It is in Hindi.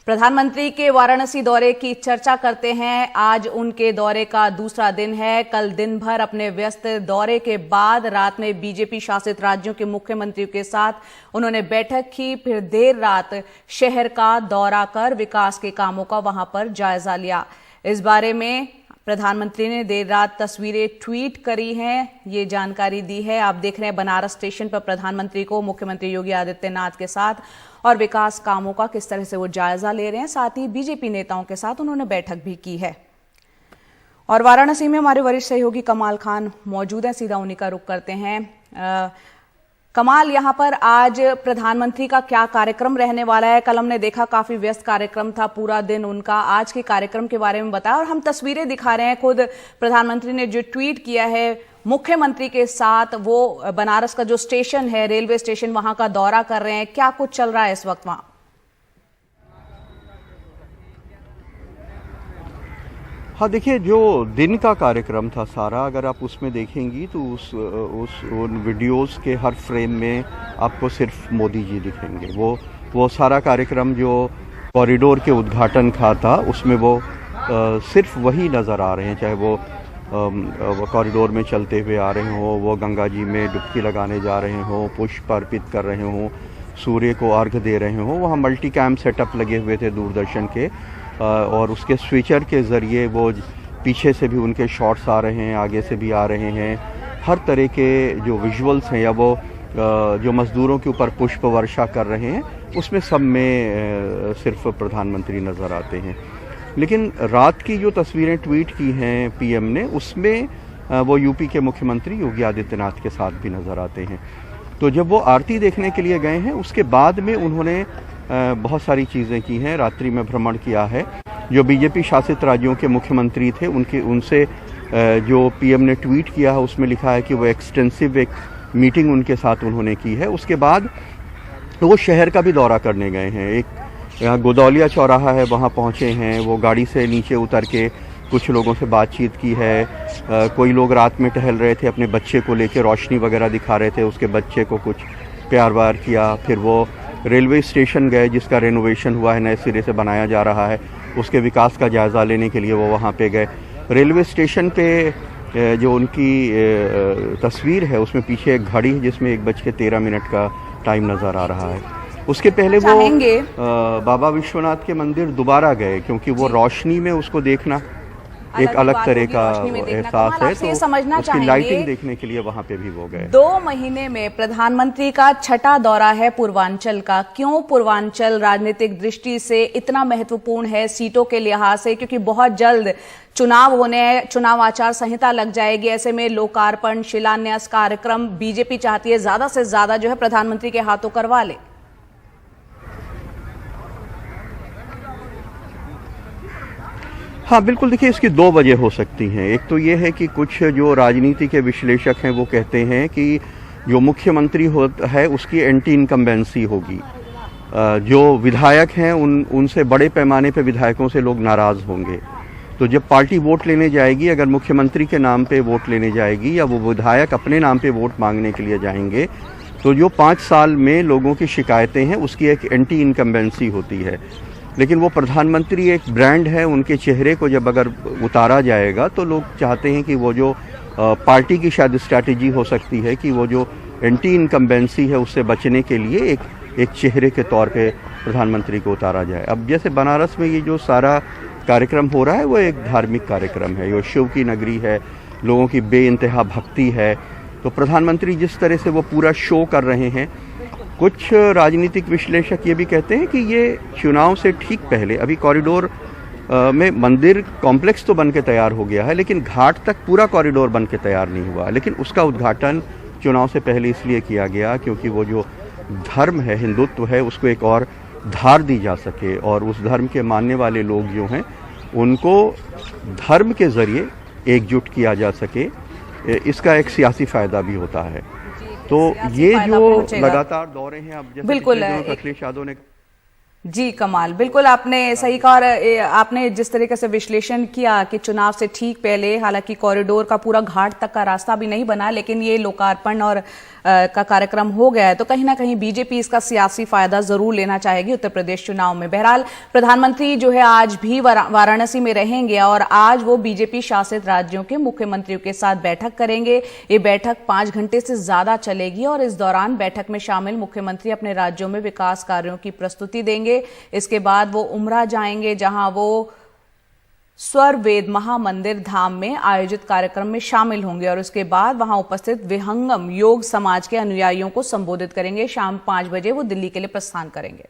प्रधानमंत्री के वाराणसी दौरे की चर्चा करते हैं। आज उनके दौरे का दूसरा दिन है। कल दिन भर अपने व्यस्त दौरे के बाद रात में बीजेपी शासित राज्यों के मुख्यमंत्रियों के साथ उन्होंने बैठक की। फिर देर रात शहर का दौरा कर विकास के कामों का वहां पर जायजा लिया। इस बारे में प्रधानमंत्री ने देर रात तस्वीरें ट्वीट करी हैं, ये जानकारी दी है। आप देख रहे हैं बनारस स्टेशन पर प्रधानमंत्री को मुख्यमंत्री योगी आदित्यनाथ के साथ और विकास कामों का किस तरह से वो जायजा ले रहे हैं। साथ ही बीजेपी नेताओं के साथ उन्होंने बैठक भी की है। और वाराणसी में हमारे वरिष्ठ सहयोगी कमाल खान मौजूद हैं, सीधा उन्हीं का रुख करते हैं। कमाल, यहाँ पर आज प्रधानमंत्री का क्या कार्यक्रम रहने वाला है? कल हमने देखा काफी व्यस्त कार्यक्रम था पूरा दिन उनका। आज के कार्यक्रम के बारे में बताया और हम तस्वीरें दिखा रहे हैं। खुद प्रधानमंत्री ने जो ट्वीट किया है मुख्यमंत्री के साथ, वो बनारस का जो स्टेशन है, रेलवे स्टेशन, वहां का दौरा कर रहे हैं। क्या कुछ चल रहा है इस वक्त वहां? हाँ, देखिए, जो दिन का कार्यक्रम था सारा, अगर आप उसमें देखेंगी तो उन वीडियोस के हर फ्रेम में आपको सिर्फ मोदी जी दिखेंगे। वो सारा कार्यक्रम जो कॉरिडोर के उद्घाटन का था उसमें वो सिर्फ वही नज़र आ रहे हैं। चाहे वो कॉरिडोर में चलते हुए आ रहे हों, वो गंगा जी में डुबकी लगाने जा रहे हों, पुष्प अर्पित कर रहे हों, सूर्य को अर्घ दे रहे हों। वहाँ मल्टी कैम सेटअप लगे हुए थे दूरदर्शन के, और उसके स्विचर के ज़रिए वो पीछे से भी उनके शॉट्स आ रहे हैं, आगे से भी आ रहे हैं। हर तरह के जो विजुअल्स हैं, या वो जो मज़दूरों के ऊपर पुष्प वर्षा कर रहे हैं, उसमें सब में सिर्फ प्रधानमंत्री नज़र आते हैं। लेकिन रात की जो तस्वीरें ट्वीट की हैं पीएम ने, उसमें वो यूपी के मुख्यमंत्री योगी आदित्यनाथ के साथ भी नज़र आते हैं। तो जब वो आरती देखने के लिए गए हैं, उसके बाद में उन्होंने बहुत सारी चीज़ें की हैं। रात्रि में भ्रमण किया है। जो बीजेपी शासित राज्यों के मुख्यमंत्री थे उनसे जो पीएम ने ट्वीट किया है उसमें लिखा है कि वो एक्सटेंसिव एक मीटिंग उनके साथ उन्होंने की है। उसके बाद वो शहर का भी दौरा करने गए हैं। एक यहाँ गोदौलिया चौराहा है, वहाँ पहुँचे हैं। वो गाड़ी से नीचे उतर के कुछ लोगों से बातचीत की है। कोई लोग रात में टहल रहे थे, अपने बच्चे को लेके रोशनी वगैरह दिखा रहे थे, उसके बच्चे को कुछ प्यार व्यार किया। फिर वो रेलवे स्टेशन गए, जिसका रेनोवेशन हुआ है, नए सिरे से बनाया जा रहा है, उसके विकास का जायज़ा लेने के लिए वो वहाँ पे गए। रेलवे स्टेशन पे जो उनकी तस्वीर है उसमें पीछे एक घड़ी है जिसमें 1:13 का टाइम नज़र आ रहा है। उसके पहले वो बाबा विश्वनाथ के मंदिर दोबारा गए, क्योंकि वो रोशनी में उसको देखना एक अलग तरह का एहसास है, तो समझना उसकी लाइटिंग देखने के लिए वहां पे भी वो गए। 2 महीने में प्रधानमंत्री का छठा दौरा है पूर्वांचल का। क्यों पूर्वांचल राजनीतिक दृष्टि से इतना महत्वपूर्ण है सीटों के लिहाज से? क्योंकि बहुत जल्द चुनाव होने हैं, चुनाव आचार संहिता लग जाएगी। ऐसे में लोकार्पण, शिलान्यास कार्यक्रम बीजेपी चाहती है ज्यादा से ज्यादा जो है प्रधानमंत्री के हाथों करवा ले। हाँ, बिल्कुल। देखिए, इसकी 2 वजह हो सकती हैं। एक तो ये है कि कुछ जो राजनीति के विश्लेषक हैं वो कहते हैं कि जो मुख्यमंत्री है उसकी एंटी इनकम्बेंसी होगी। जो विधायक हैं उनसे बड़े पैमाने पे विधायकों से लोग नाराज़ होंगे। तो जब पार्टी वोट लेने जाएगी, अगर मुख्यमंत्री के नाम पे वोट लेने जाएगी या वो विधायक अपने नाम पे वोट मांगने के लिए जाएंगे, तो जो 5 साल में लोगों की शिकायतें हैं उसकी एक एंटी इनकम्बेंसी होती है। लेकिन वो प्रधानमंत्री एक ब्रांड है, उनके चेहरे को जब अगर उतारा जाएगा तो लोग चाहते हैं कि वो जो पार्टी की शायद स्ट्रैटेजी हो सकती है कि वो जो एंटी इनकम्बेंसी है उससे बचने के लिए एक चेहरे के तौर पे प्रधानमंत्री को उतारा जाए। अब जैसे बनारस में ये जो सारा कार्यक्रम हो रहा है वो एक धार्मिक कार्यक्रम है, ये शिव की नगरी है, लोगों की बेइंतहा भक्ति है। तो प्रधानमंत्री जिस तरह से वो पूरा शो कर रहे हैं, कुछ राजनीतिक विश्लेषक ये भी कहते हैं कि ये चुनाव से ठीक पहले, अभी कॉरिडोर में मंदिर कॉम्प्लेक्स तो बन के तैयार हो गया है, लेकिन घाट तक पूरा कॉरिडोर बन के तैयार नहीं हुआ। लेकिन उसका उद्घाटन चुनाव से पहले इसलिए किया गया क्योंकि वो जो धर्म है, हिंदुत्व है, उसको एक और धार दी जा सके और उस धर्म के मानने वाले लोग जो हैं उनको धर्म के ज़रिए एकजुट किया जा सके। इसका एक सियासी फ़ायदा भी होता है। तो ये जो लगातार दौरे हैं, अब जैसे बिल्कुल अखिलेश यादव ने जी कमाल, बिल्कुल आपने सही कहा। और आपने जिस तरीके से विश्लेषण किया कि चुनाव से ठीक पहले, हालांकि कॉरिडोर का पूरा घाट तक का रास्ता भी नहीं बना, लेकिन ये लोकार्पण और का कार्यक्रम हो गया है, तो कहीं ना कहीं बीजेपी इसका सियासी फायदा जरूर लेना चाहेगी उत्तर प्रदेश चुनाव में। बहरहाल प्रधानमंत्री जो है आज भी वाराणसी में रहेंगे और आज वो बीजेपी शासित राज्यों के मुख्यमंत्रियों के साथ बैठक करेंगे। ये बैठक 5 घंटे से ज्यादा चलेगी और इस दौरान बैठक में शामिल मुख्यमंत्री अपने राज्यों में विकास कार्यों की प्रस्तुति देंगे। इसके बाद वो उमरा जाएंगे, जहां वो स्वर वेद महामंदिर धाम में आयोजित कार्यक्रम में शामिल होंगे और उसके बाद वहां उपस्थित विहंगम योग समाज के अनुयायियों को संबोधित करेंगे। शाम 5 बजे वो दिल्ली के लिए प्रस्थान करेंगे।